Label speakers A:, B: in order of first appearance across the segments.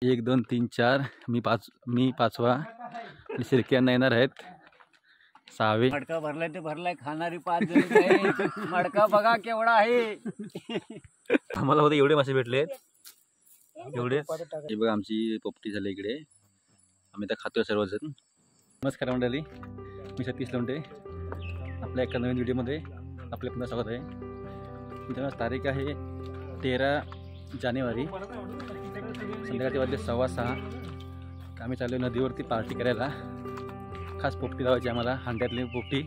A: 1 2 3 4 मी पाचवा आणि शिर्क्यांना येणार आहेत 6वे।
B: मडका भरलाय ते भरलाय, खाणारी 5 जण आहे। मडका बघा केवढा आहे।
A: आम्हाला होते एवढे मासे भेटले एवढे। हे बघा आमची पोपटी झाली इकडे, आम्ही तर खातोय सर्वजण। नमस्कार मंडळी, मी सतीश लोंढे। आपल्या एका नवीन व्हिडिओमध्ये आपले पुन्हा स्वागत आहे। मित्रांनो, तारीख आहे 13 जानेवारी, संध्याकाळचे वाजले 6:15। आम्ही चाललो नदीवरती पार्टी करायला। खास पोपटी लावायची आम्हाला, हांड्यातली पोपटी।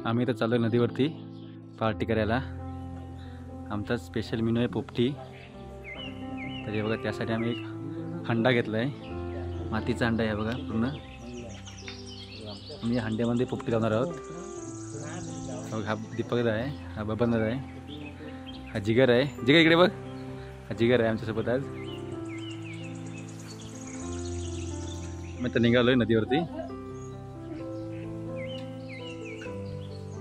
A: आम्ही तर चाललो नदीवरती पार्टी करायला। आमचा स्पेशल मेनू आहे पोपटी। तर हे बघा, त्यासाठी आम्ही एक हंडा घेतला आहे, मातीचा हंडा आहे बघा पूर्ण। मी हंड्यामध्ये पोपटी लावणार आहोत। हा दीपक आहे, हा बबन आहे, हा जिगर आहे। जिगर इकडे बघ, हा जिगर आहे आमच्यासोबत आज। मी तर निघालोय नदीवरती।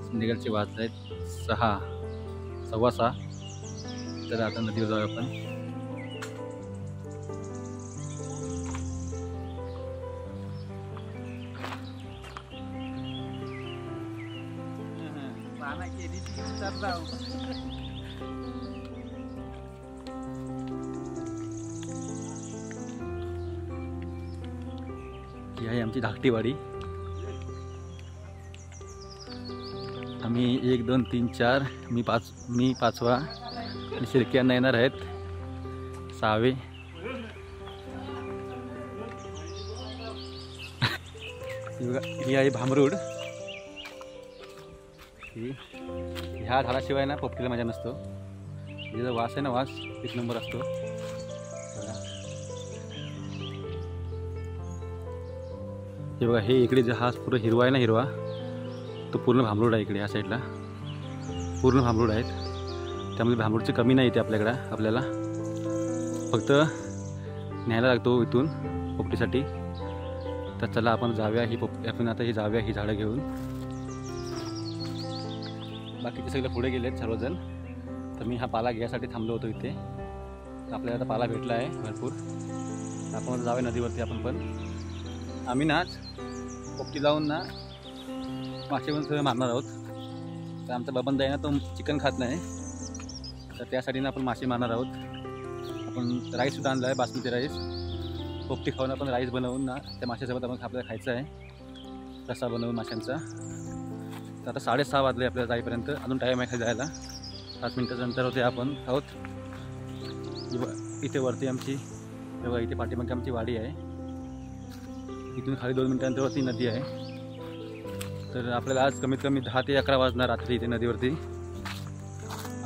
A: संध्याकाळचे वाजले आहेत 6 सव्वा 6। तर आता नदीवर जाऊया आपण। ही आहे आमची धाकटी वाडी। आम्ही 1 2 3 4 मी पाचवा आणि शिर्क्यांना येणार आहेत 6वे। ही आहे भामरूड। ह्या झाडाशिवाय ना पोपटीला मजा नसतो। जो वास आहे ना, वास 1 नंबर असतो। हे बघा, हे इकडे हा पूर्ण हिरवा आहे ना, हिरवा तो पूर्ण भांबरूड आहे। इकडे ह्या साईडला पूर्ण भांबरूड आहेत, त्यामुळे भांबरूडची कमी नाही येते आपल्याला फक्त न्यायला लागतो इथून पोपटीसाठी। तर चला आपण जाऊया, आपण आता जाऊया ही झाडं घेऊन। बाकीचे सगळे पुढे गेले आहेत सर्वजण। तर मी हा पाला घ्यायसाठी थांबलो होतो इथे। आपल्याला आता पाला भेटला आहे भरपूर। आपण जाऊया नदीवरती आपण पण। आम्ही ना आज पोपटी लावून ना मासे पण सगळं मारणार आहोत। तर आमचा बबन आहे ना, तो चिकन खात नाही, तर त्यासाठी ना आपण मासे मारणार आहोत। आपण राईससुद्धा आणला आहे, बासमती राईस। पोपटी खाऊन आपण राईस बनवून ना त्या माशासोबत आपण आपल्याला खायचं आहे, रस्सा बनवून माशांचा। तर आता 6:30 वाजले आपल्याला जाईपर्यंत, अजून टाईम आहे खाली जायला। 5 मिनिटाचं अंतर होते आपण आहोत। इथे वरती आमची बघा, इथे पाठीमागे आमची वाडी आहे। इथून खाली 2 मिनिटांवरती नदी आहे। तर आपल्याला आज कमीत कमी 10 ते 11 वाजणार रात्री इथे नदीवरती।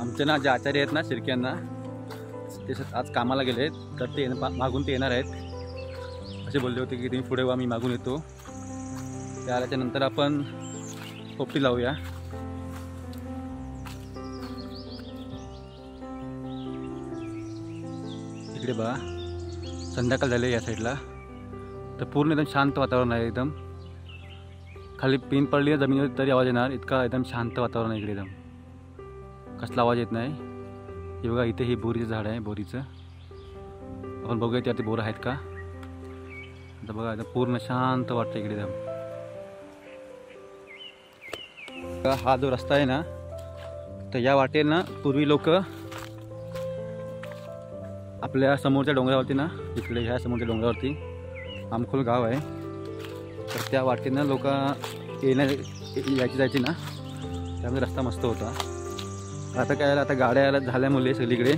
A: आमचे ना जे आचार्य आहेत ना शिर्क्यांना, ते आज कामाला गेले आहेत। तर ते मागून ते येणार आहेत, असे बोलले होते की तुम्ही पुढे वा, मी मागून येतो। त्या आल्याच्या नंतर आपण पोपटी लावूया। इकडे बघा, संध्याकाळ झाले या साईडला। तर पूर्ण एकदम शांत वातावरण आहे। एकदम खाली पिन पडली जमिनीवर तरी आवाज येणार, इतका एकदम शांत वातावरण आहे इकडे। एकदम कसला आवाज येत नाही। हे बघा, इथे ही बोरीचं झाड आहे, बोरीचं। आपण बघूया त्यावरती बोरं आहेत का। आता बघा, एकदम पूर्ण शांत वाटतं इकडे एकदम। हा जो रस्ता आहे ना, तर या वाटेल ना पूर्वी लोक आपल्या समोरच्या डोंगरावरती ना, इकडे ह्या समोरच्या डोंगरावरती आमखोल गाव आहे, तर त्या वाटेनं लोक यायची जायची ना, त्यामुळे रस्ता मस्त होता। आता काय आता गाड्या झाल्यामुळे सगळीकडे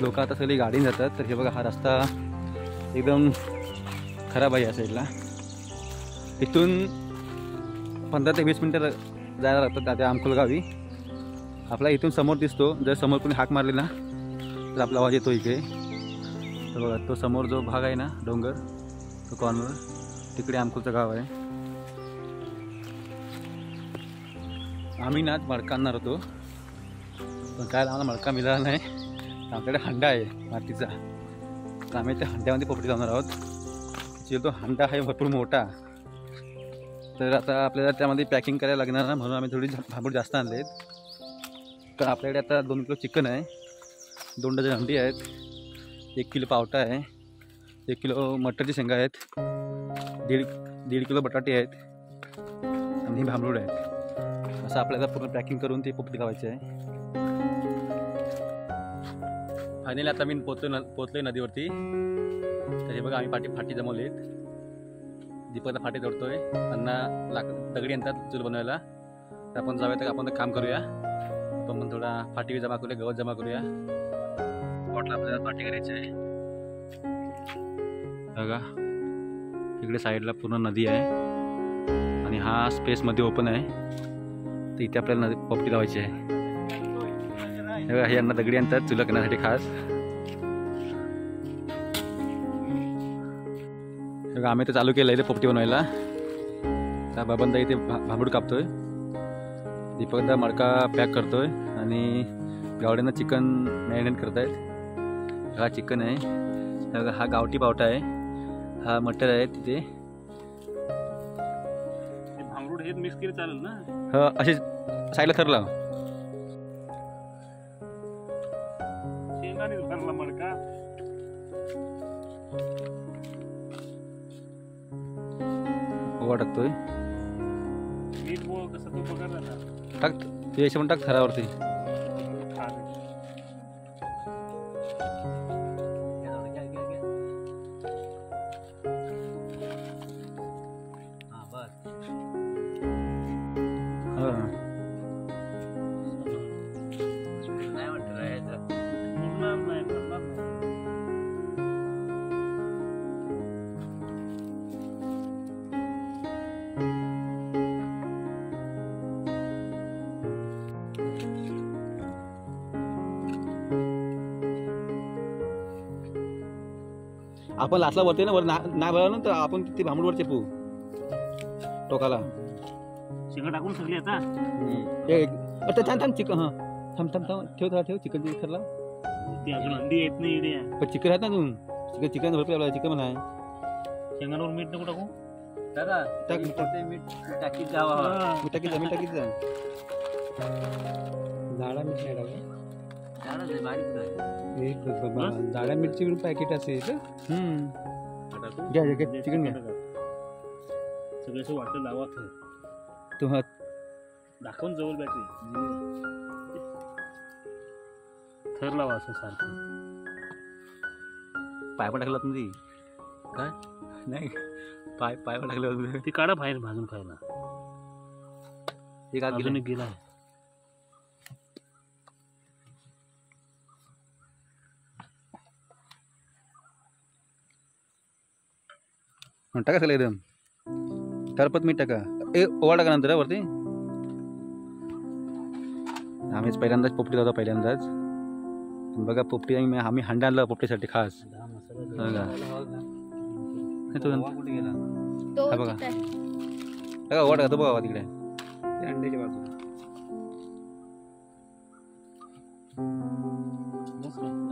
A: लोक आता सगळी गाडीने जातात। तर हे बघा, हा रस्ता एकदम खराब आहे या साईडला। इथून 15 ते 20 मिनटं जायला लागतात त्या आमखोल गावी। आपला इथून समोर दिसतो, जर समोर कोणी हाक मारली ना तर आपला आवाज येतो इकडे। तर बघा, तो समोर जो भाग आहे ना, डोंगर, तो कॉर्नर, तिकडे आमखोलचं गाव आहे। आम्ही ना मडका आणणार होतो, पण काय आम्हाला मडका मिळाला नाही। आमच्याकडे हंडा आहे मातीचा, तर आम्ही त्या हंड्यामध्ये पोपटी लावणार आहोत। जो तो हंडा आहे भरपूर मोठा, तर आता आपल्याला त्यामध्ये पॅकिंग करायला लागणार ना, म्हणून आम्ही थोडी भांबरूड जास्त आणले आहेत। तर आपल्याकडे आता 2 किलो चिकन आहे, 2 डझन अंडी आहेत, 1 किलो पावटा आहे, 1 किलो मटरची शेंगा आहेत, दीड किलो बटाटे आहेत आणि भांबरूड आहेत. असं आपल्याला पूर्ण पॅकिंग करून ते पोपटी लावायची आहे. फायनली आता मी पोचलोय नदीवरती. तर हे बघा आम्ही फाटी जमवलेत. दीपकला फाटी तोडतोय. अण्णा दगडी आणतात चूल बनवायला. तर आपण जाऊया, तर आपण काम करूया. आपण पण थोडा फाटी जमा करूया, गवत जमा करूया. स्पॉटला आपल्याला पार्टी करायची आहे. बघा इकडे साईडला पूर्ण नदी आहे आणि हा स्पेस मध्ये ओपन आहे. तर इथे आपल्याला पोपटी लावायची आहे. बघा हे यांना दगडी आणतात चुला करण्यासाठी खास. बघा आम्ही तर चालू केलं इथे पोपटी बनवायला. त्या बाबांदा इथे भांबूड कापतोय, दीपकदा मडका पॅक करतोय आणि गावड्यांना चिकन मॅरिनेट करतायत. हा चिकन आहे, हा गावठी पावटा आहे, हा मटर आहे तिथे.
C: भांबरूड हे मिक्स केलं चालेल ना?
A: हा असे साईडला थर लाव.
C: शेंगाने भरला मडका.
A: ओवा टाकतोय.
C: मीठ कसं तो पगार झाला
A: टाक ते असे पण टाक थरावरती. आपण लाचला वरते ना, वर नाही भरला ना तर आपण ते भांबूडवर चेपू टोकाला.
C: शेंगा टाकून सगळी आता
A: थांब चिकन. हा थांब ठेव चिकन थरला.
C: ती अजून अंडी येत नाही इडे.
A: पण चिकन आहेत ना अजून. चिकन भरपूर आपल्याला चिकन पण आहे.
C: शेंगांवर मीठ नको टाकू
B: दादा.
A: टाक
B: मीठ टाकीत जावा.
A: मी टाकीत जा.
D: झाडा मीठ नाही टाकू.
B: बारीक
D: झाडा मिरची पॅकेट असेल.
A: घ्या चिकन घ्या.
C: सगळे असं वाटत लावा
A: तू हात
C: दाखवून जवळ बॅटरी थर लावा असं सारखं.
A: पाय पण टाकला तुम्ही काय नाही. पाय पण टाकले होते.
C: ती काढा बाहेर भाजून खायला.
A: एक हात
C: अजून एक गेला.
A: टाका सगळं एकदम. तरपत मीठ टाका. ओवा टाका नंतर वरती. आम्हीच पहिल्यांदाच पोपटी लावतो पहिल्यांदाच. बघा पोपटी आम्ही हंडा आणला पोपटीसाठी खास. बघा
B: कुठे गेला?
A: हा बघा बघा ओवा टाका. तो बघा तिकडे
D: अंड्याच्या बाजूला.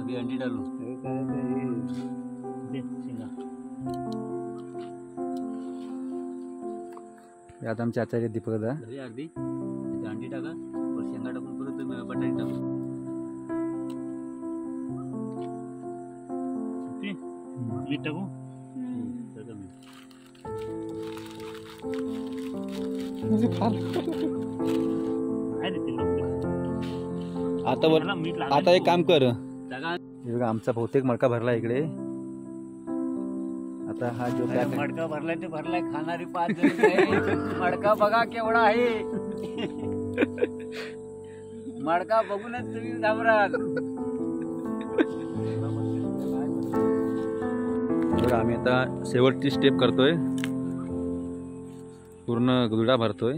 B: अभी अंडी डालू.
A: आता आमचे आचार्य दीपकदा.
B: अर्धी अंडी टाका. शेंगा टाकून परत बटाटे टाकू.
C: मीठ टाकू.
A: आता एक काम कर. बघा आमचा बहुतेक मडका भरला इकडे. आता हा जो
B: मडका भरलाय ते भरलाय. खाणारी 5 जण. मडका बघा केवढा आहे. मडका बघूनच तुम्ही घाबराल.
A: बघा आम्ही आता शेवटची स्टेप करतोय. पूर्ण गुदडा भरतोय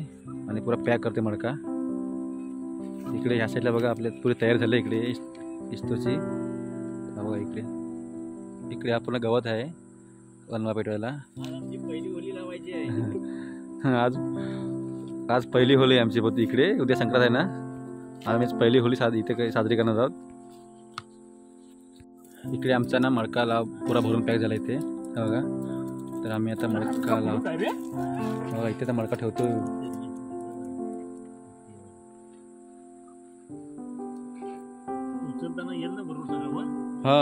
A: आणि पुरा पॅक करतोय मडका. इकडे ह्या साईडला बघा आपल्या पुरे तयार झाले. इकडे इस्तोची बघा इकडे हा पूर्ण गवत आहे वनवा पेटवायला.
B: पहिली होली लावायची आहे.
A: आज पहिली होली आहे आमची बहुतेक इकडे. उद्या संक्रांत आहे ना. आम्ही पहिली होली इथे साजरी करणार आहोत. इकडे आमचा ना मडका पुरा भरून पॅक झाला इथे बघा. तर आम्ही आता मडका बघा इथे तर मडका ठेवतो.
C: उचलताना येईल ना बरोबर सगळं.
A: हा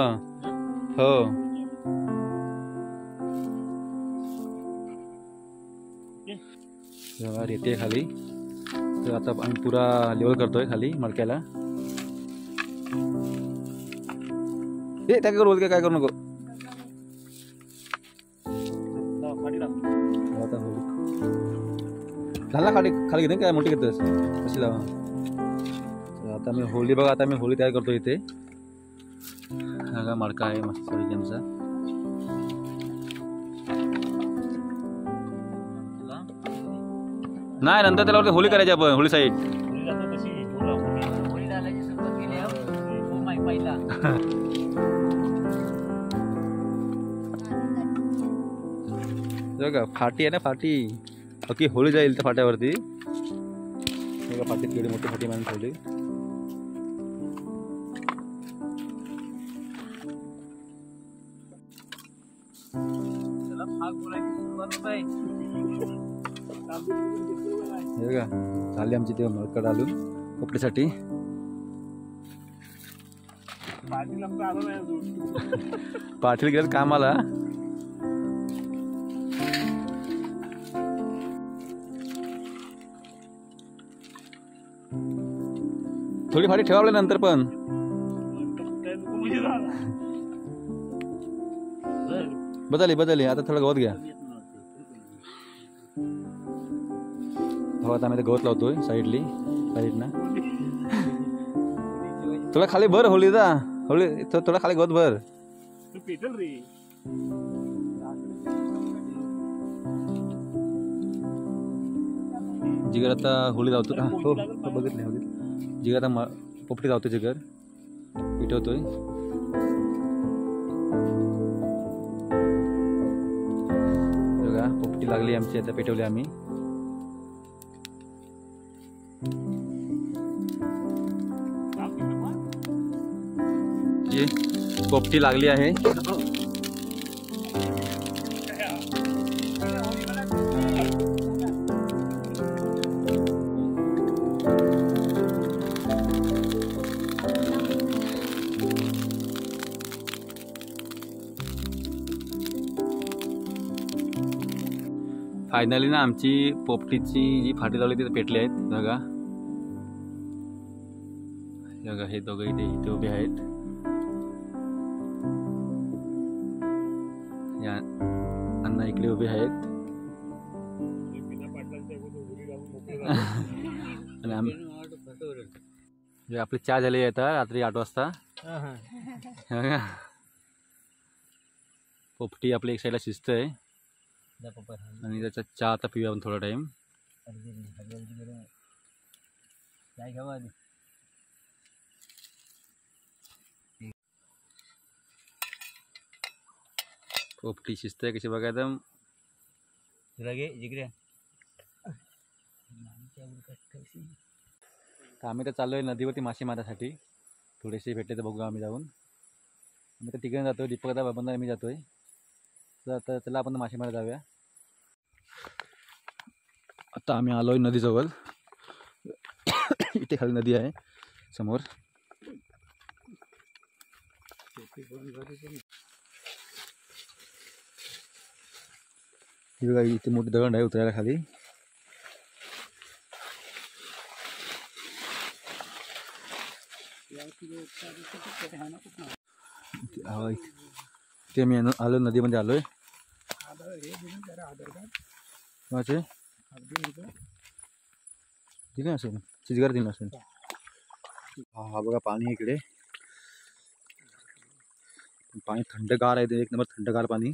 A: हो जेव्हा रेती आहे खाली तर आता आम्ही पुरा लेवल करतोय खाली मडक्याला. ए त्या करू काय करू नको
C: पाणी टाक.
A: आता हो झाला खाली खाली घेते काय मोठी घेतोस कशी लावा. तर आता मी होळी बघा आता मी होळी तयार करतो इथे. हा का मडका आहे मस्त आमचा. नाही नंतर त्याला होळी करायची आपण होळी साईड.
C: होळी जातं तशी होळा होळी.
B: होळी घालायची सुरुवात केली आहे. हो माय पहिला
A: बघा फाटी आहे ना फाटी बाकी होळी जाईल त्या फाट्यावरती. बघा फाटीत केवढी मोठी फाटी मारून ठेवली.
B: त्याला फाग बोलायची सुरुवात होत आहे.
A: हे बघा झाली आमची ते मडकड आलू कपड्यासाठी.
C: पाणी लंब आलं नाही अजून.
A: पाटील गेलं कामाला. थोडी फाटी ठेवावं नंतर पण.
C: काय नको म्हणजे झालं.
A: बदलली आता थोडं गवत घ्या. हो आता आम्ही ते गवत लावतोय साईडनं. थोडा खाली भर होळी जा होळी थोडा खाली गवत भर.
C: तू पेटल रे.
A: जिगर आता होळी लावतो. हो बघितले जिगर आता पोपटी लावतो. जिगर पिटवतोय. बघा पोपटी लागली आमची आता पेटवली आम्ही. जी पोपटी लागली आहे. फायनली ना आमची पोपटीची जी फाटी लावली ती पेटली आहेत. बघा बघा हे दोघं इथे उभे आहेत. या अण्णा इकडे उभे आहेत. आणि आम्ही आपली चहा झाली आता रात्री 8 वाजता. पोपटी आपली एक साईडला शिजतंय आणि त्याचा चहा आता पिऊया आपण थोडा टाइम.
B: काय घ्यावा
A: पोपटी शिजतंय कशी बघा एकदम.
B: जिगऱ्या
A: तर आम्ही तर चाललोय नदीवरती मासे मारण्यासाठी. थोडेसे भेटले तर बघू आम्ही जाऊन. आम्ही तर तिकडे जातोय. दीपक आता बाबांना मी जातोय. तर चला आपण मासे मारायला जाऊया. आता आम्ही आलोय नदीजवळ. इथे खाली नदी आहे समोर. ही बघा इथे मोठी दगड आहे उतरायला खाली. ते मी आलो नदीमध्ये आलोय. दिले असेल चिजगार दिलं असेल. हा बघा पाणी इकडे. पाणी थंडगार आहे. एक नंबर थंडगार पाणी.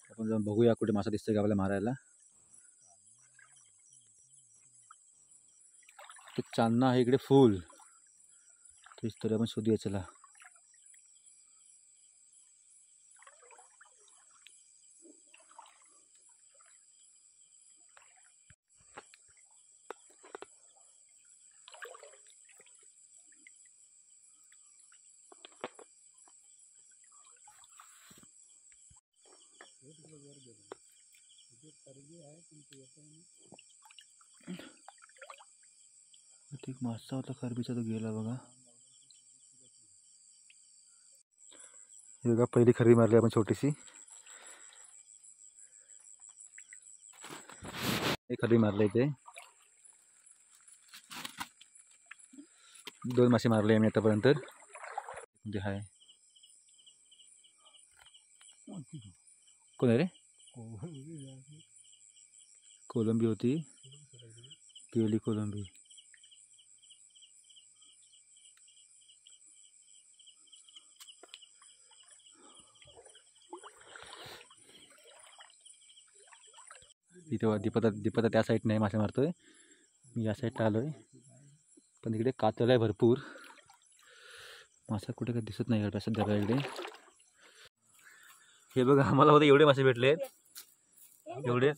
A: आपण जाऊन बघूया कुठे मासा दिसतोय का आपल्याला मारायला. तो चांदणा आहे इकडे फुल. तेच तरी आपण शोधूया चला. एक मासा होता खरबीचा, तो गेला बघा. हे बघा पहिली खरबी मारली आपण छोटीशी. एक खरबी मारली इथे. 2 मासे मारले आम्ही आतापर्यंत. म्हणजे हाय कोण आहे रे? कोलंबी होती, गेली कोलंबी. इथे दीपता त्या साईड नाही मासे मारतोय, मी या साईडला आलोय. पण इकडे कातळ आहे भरपूर. मासा कुठे काही दिसत नाही सध्या इकडे. हे बघा आम्हाला होते एवढे मासे भेटले, एवढे.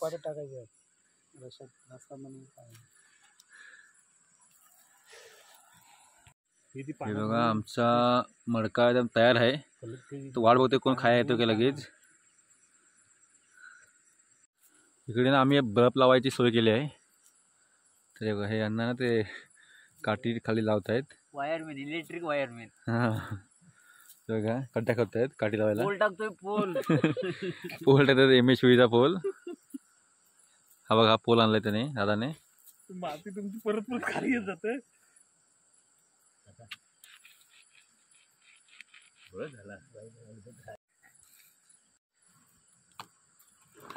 A: हे बघा आमचा मडका एकदम तयार आहे. तो वाट बघतोय कोण खाया येतो की लगेच. इकडे ना आम्ही बल्ब लावायची सोय केली आहे. तर हे यांना ना ते काठी खाली लावत आहेत.
B: Wireman, electric wireman.
A: हा बघा खड्डा करत आहेत काठी लावायला.
B: पोल टाकतोय पोल.
A: पोल टाकतात MHVचा पोल. हा बघा पोल आणलाय त्याने दादाने.
C: माती तुमची परत परत खाली येत जाते.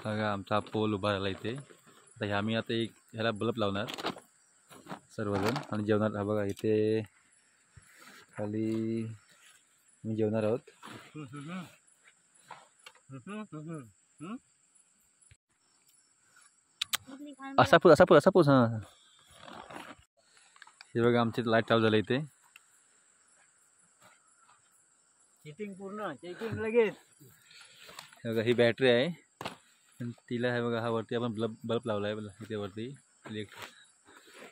A: बघा आमचा पोल उभा राहिला इथे. आता आम्ही आता एक ह्याला बल्ब लावणार सर्वजण आणि जेवणार. हा बघा इथे खाली मी जेवणार आहोत. असा पूस हा. हे बघा आमची लाईट चालू झाली इथे.
B: चेकिंग पूर्ण, चेकिंग लगेच.
A: हे बघा ही बॅटरी आहे आणि तिला हे बघा हा वरती आपण बल्ब लावला आहे इथे वरती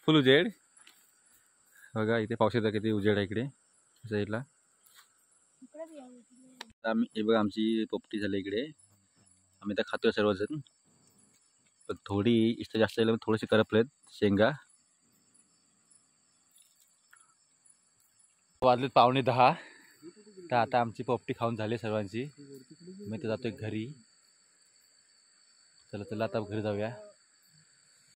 A: फुल उजेड. बघा इथे पावसाचा किती उजेड आहे इकडे साईडला. आम्ही हे बघा आमची पोपटी झाली इकडे. आम्ही तर खातोय सर्वजण, पण थोडी इष्ट जास्त झाली, थोडीशी करपलेत शेंगा. वाजलेत 9:15. तर आता आमची पोपटी खाऊन झाली सर्वांची. मी तर जातोय घरी. चला आता घरी जाऊया.